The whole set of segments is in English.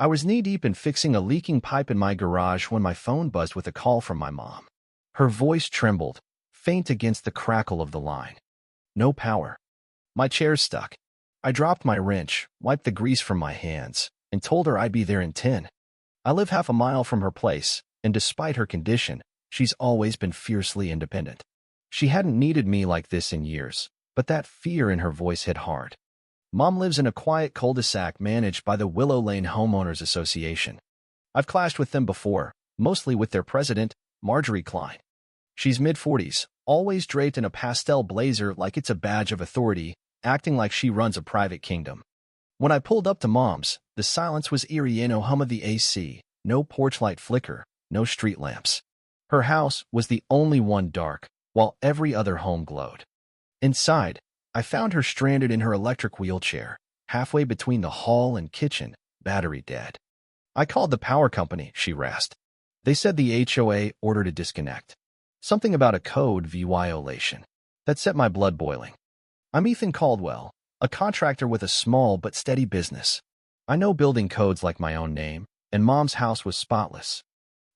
I was knee-deep in fixing a leaking pipe in my garage when my phone buzzed with a call from my mom. Her voice trembled, faint against the crackle of the line. No power. My chair's stuck. I dropped my wrench, wiped the grease from my hands, and told her I'd be there in 10. I live half a mile from her place, and despite her condition, she's always been fiercely independent. She hadn't needed me like this in years, but that fear in her voice hit hard. Mom lives in a quiet cul-de-sac managed by the Willow Lane Homeowners Association. I've clashed with them before, mostly with their president, Marjorie Klein. She's mid-40s, always draped in a pastel blazer like it's a badge of authority, acting like she runs a private kingdom. When I pulled up to Mom's, the silence was eerie. No hum of the AC, no porch light flicker, no street lamps. Her house was the only one dark, while every other home glowed. Inside, I found her stranded in her electric wheelchair, halfway between the hall and kitchen, battery dead. I called the power company, she rasped. They said the HOA ordered a disconnect. Something about a code violation. That set my blood boiling. I'm Ethan Caldwell, a contractor with a small but steady business. I know building codes like my own name, and Mom's house was spotless.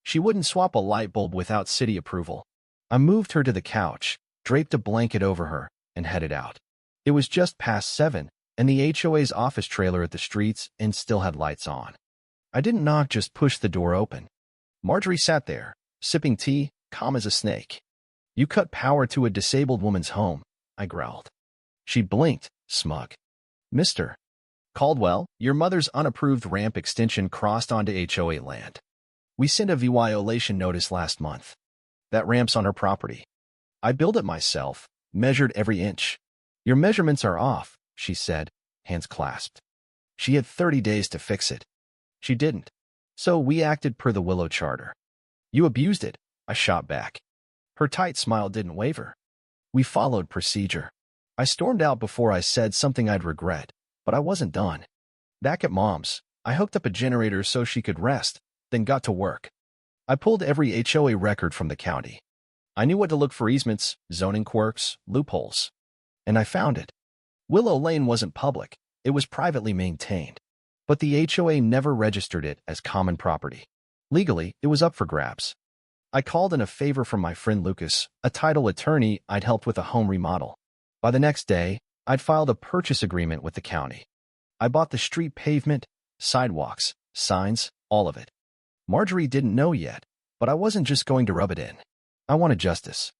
She wouldn't swap a light bulb without city approval. I moved her to the couch, draped a blanket over her, and headed out. It was just past 7, and the HOA's office trailer at the streets end still had lights on. I didn't knock, just pushed the door open. Marjorie sat there, sipping tea, calm as a snake. "You cut power to a disabled woman's home," I growled. She blinked, smug. "Mr. Caldwell, your mother's unapproved ramp extension crossed onto HOA land. We sent a violation notice last month. That ramp's on her property. I built it myself, measured every inch. Your measurements are off," she said, hands clasped. She had 30 days to fix it. She didn't. So we acted per the Willow Charter. "You abused it," I shot back. Her tight smile didn't waver. "We followed procedure." I stormed out before I said something I'd regret, but I wasn't done. Back at Mom's, I hooked up a generator so she could rest, then got to work. I pulled every HOA record from the county. I knew what to look for: easements, zoning quirks, loopholes. And I found it. Willow Lane wasn't public, it was privately maintained. But the HOA never registered it as common property. Legally, it was up for grabs. I called in a favor from my friend Lucas, a title attorney I'd helped with a home remodel. By the next day, I'd filed a purchase agreement with the county. I bought the street pavement, sidewalks, signs, all of it. Marjorie didn't know yet, but I wasn't just going to rub it in. I wanted justice.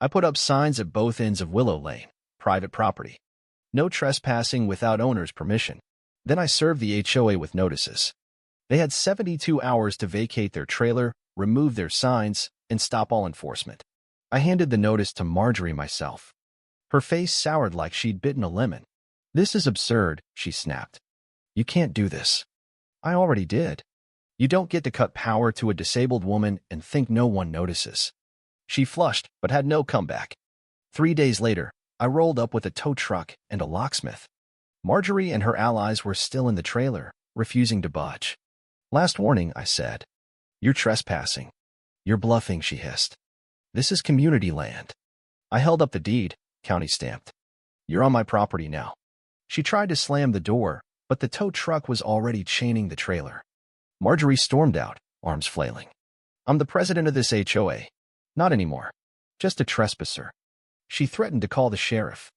I put up signs at both ends of Willow Lane, private property. No trespassing without owner's permission. Then I served the HOA with notices. They had 72 hours to vacate their trailer, remove their signs, and stop all enforcement. I handed the notice to Marjorie myself. Her face soured like she'd bitten a lemon. "This is absurd," she snapped. "You can't do this." "I already did. You don't get to cut power to a disabled woman and think no one notices." She flushed, but had no comeback. 3 days later, I rolled up with a tow truck and a locksmith. Marjorie and her allies were still in the trailer, refusing to budge. "Last warning," I said. "You're trespassing." "You're bluffing," she hissed. "This is community land." I held up the deed, county stamped. "You're on my property now." She tried to slam the door, but the tow truck was already chaining the trailer. Marjorie stormed out, arms flailing. "I'm the president of this HOA. Not anymore. Just a trespasser." She threatened to call the sheriff.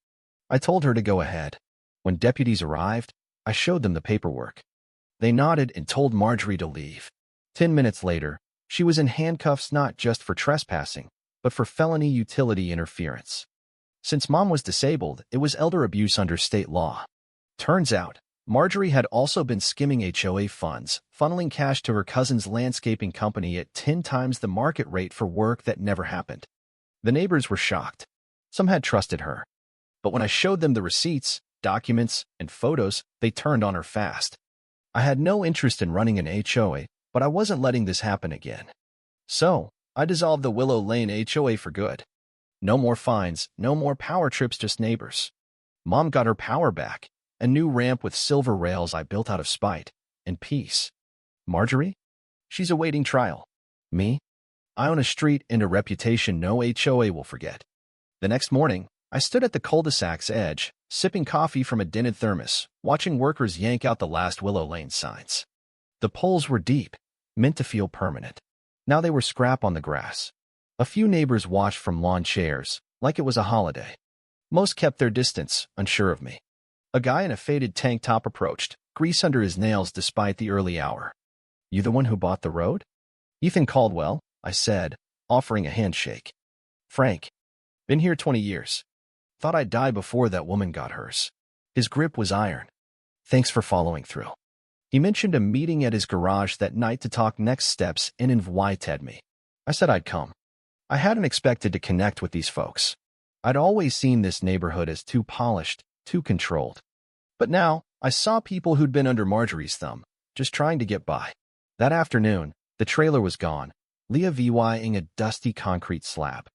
I told her to go ahead. When deputies arrived, I showed them the paperwork. They nodded and told Marjorie to leave. 10 minutes later, she was in handcuffs not just for trespassing, but for felony utility interference. Since Mom was disabled, it was elder abuse under state law. Turns out, Marjorie had also been skimming HOA funds, funneling cash to her cousin's landscaping company at 10 times the market rate for work that never happened. The neighbors were shocked. Some had trusted her. But when I showed them the receipts, documents, and photos, they turned on her fast. I had no interest in running an HOA, but I wasn't letting this happen again. So, I dissolved the Willow Lane HOA for good. No more fines, no more power trips, just neighbors. Mom got her power back, a new ramp with silver rails I built out of spite, and peace. Marjorie? She's awaiting trial. Me? I own a street and a reputation no HOA will forget. The next morning, I stood at the cul-de-sac's edge, sipping coffee from a dented thermos, watching workers yank out the last Willow Lane signs. The poles were deep, meant to feel permanent. Now they were scrap on the grass. A few neighbors watched from lawn chairs, like it was a holiday. Most kept their distance, unsure of me. A guy in a faded tank top approached, grease under his nails despite the early hour. "You the one who bought the road?" "Ethan Caldwell," I said, offering a handshake. "Frank. Been here 20 years. Thought I'd die before that woman got hers." His grip was iron. "Thanks for following through." He mentioned a meeting at his garage that night to talk next steps and invited me. I said I'd come. I hadn't expected to connect with these folks. I'd always seen this neighborhood as too polished, too controlled. But now, I saw people who'd been under Marjorie's thumb, just trying to get by. That afternoon, the trailer was gone, Leah VYing a dusty concrete slab.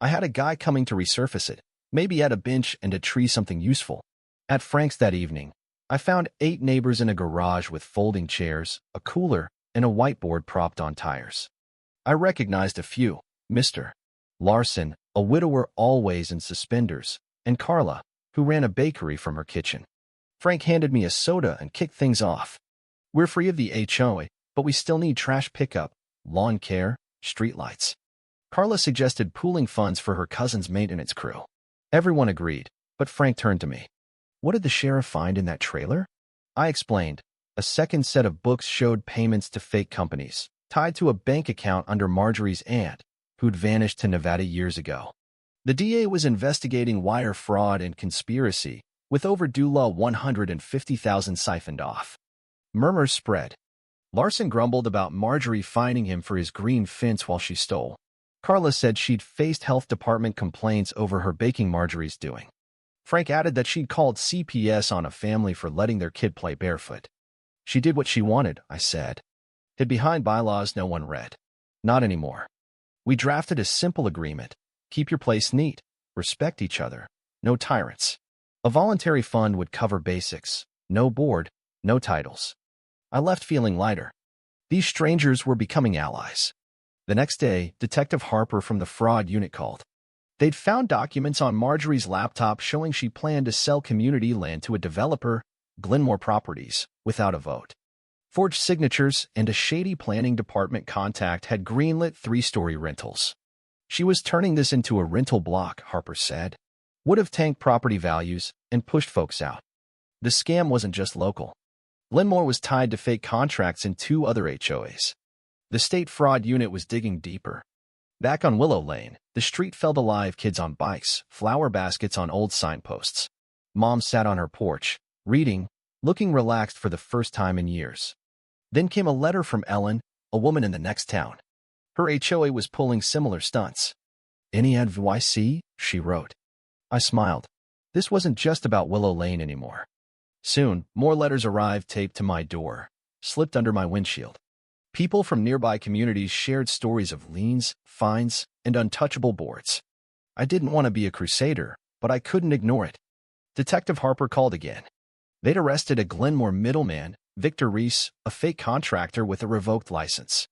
I had a guy coming to resurface it, maybe add a bench and a tree, something useful. At Frank's that evening, I found 8 neighbors in a garage with folding chairs, a cooler, and a whiteboard propped on tires. I recognized a few: Mr. Larson, a widower always in suspenders, and Carla, who ran a bakery from her kitchen. Frank handed me a soda and kicked things off. "We're free of the HOA, but we still need trash pickup, lawn care, streetlights." Carla suggested pooling funds for her cousin's maintenance crew. Everyone agreed, but Frank turned to me. "What did the sheriff find in that trailer?" I explained. A second set of books showed payments to fake companies, tied to a bank account under Marjorie's aunt, who'd vanished to Nevada years ago. The DA was investigating wire fraud and conspiracy, with overdue law $150,000 siphoned off. Murmurs spread. Larson grumbled about Marjorie fining him for his green fence while she stole. Carla said she'd faced health department complaints over her baking Marjorie's doing. Frank added that she'd called CPS on a family for letting their kid play barefoot. "She did what she wanted," I said. "Hid behind bylaws no one read." "Not anymore. We drafted a simple agreement. Keep your place neat. Respect each other. No tyrants. A voluntary fund would cover basics. No board, no titles." I left feeling lighter. These strangers were becoming allies. The next day, Detective Harper from the fraud unit called. They'd found documents on Marjorie's laptop showing she planned to sell community land to a developer, Glenmore Properties, without a vote. Forged signatures and a shady planning department contact had greenlit 3-story rentals. She was turning this into a rental block, Harper said. Would have tanked property values and pushed folks out. The scam wasn't just local. Glenmore was tied to fake contracts in 2 other HOAs. The state fraud unit was digging deeper. Back on Willow Lane, the street felt alive: kids on bikes, flower baskets on old signposts. Mom sat on her porch, reading, looking relaxed for the first time in years. Then came a letter from Ellen, a woman in the next town. Her HOA was pulling similar stunts. "Any advice?" she wrote. I smiled. This wasn't just about Willow Lane anymore. Soon, more letters arrived taped to my door, slipped under my windshield. People from nearby communities shared stories of liens, fines, and untouchable boards. I didn't want to be a crusader, but I couldn't ignore it. Detective Harper called again. They'd arrested a Glenmore middleman, Victor Reese, a fake contractor with a revoked license.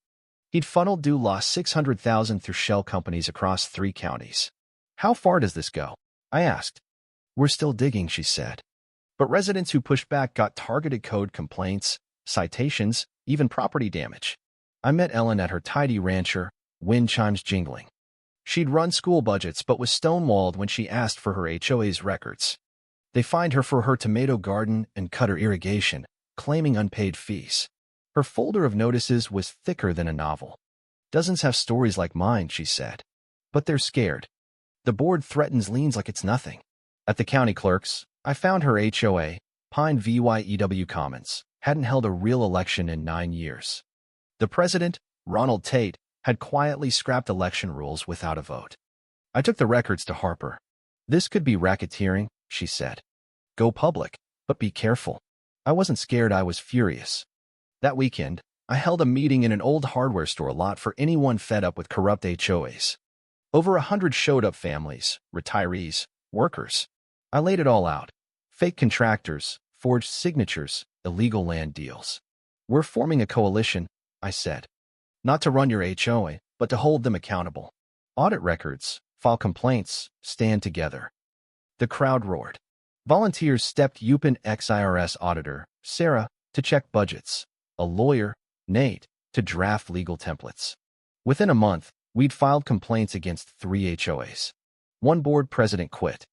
He'd funneled due law $600,000 through shell companies across 3 counties. "How far does this go?" I asked. "We're still digging," she said. But residents who pushed back got targeted code complaints, citations, even property damage. I met Ellen at her tidy rancher, wind chimes jingling. She'd run school budgets but was stonewalled when she asked for her HOA's records. They fined her for her tomato garden and cut her irrigation, claiming unpaid fees. Her folder of notices was thicker than a novel. "Dozens have stories like mine," she said. "But they're scared. The board threatens liens like it's nothing." At the county clerk's, I found her HOA, Pine VYEW Commons, hadn't held a real election in 9 years. The president, Ronald Tate, had quietly scrapped election rules without a vote. I took the records to Harper. "This could be racketeering," she said. "Go public, but be careful." I wasn't scared, I was furious. That weekend, I held a meeting in an old hardware store lot for anyone fed up with corrupt HOAs. Over 100 showed up: families, retirees, workers. I laid it all out. Fake contractors, forged signatures, illegal land deals. "We're forming a coalition," I said. "Not to run your HOA, but to hold them accountable. Audit records, file complaints, stand together." The crowd roared. Volunteers stepped: UPenn ex-IRS auditor, Sarah, to check budgets, a lawyer, Nate, to draft legal templates. Within a month, we'd filed complaints against 3 HOAs. One board president quit,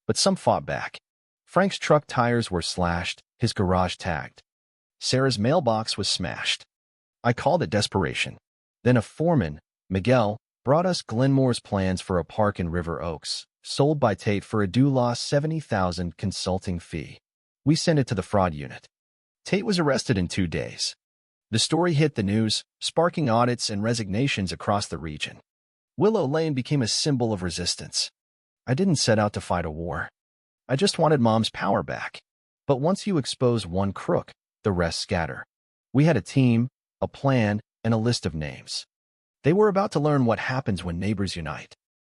but some fought back. Frank's truck tires were slashed, his garage tagged. Sarah's mailbox was smashed. I called it desperation. Then a foreman, Miguel, brought us Glenmore's plans for a park in River Oaks, sold by Tate for a due-law $70,000 consulting fee. We sent it to the fraud unit. Tate was arrested in 2 days. The story hit the news, sparking audits and resignations across the region. Willow Lane became a symbol of resistance. I didn't set out to fight a war. I just wanted Mom's power back. But once you expose one crook, the rest scatter. We had a team, a plan, and a list of names. They were about to learn what happens when neighbors unite.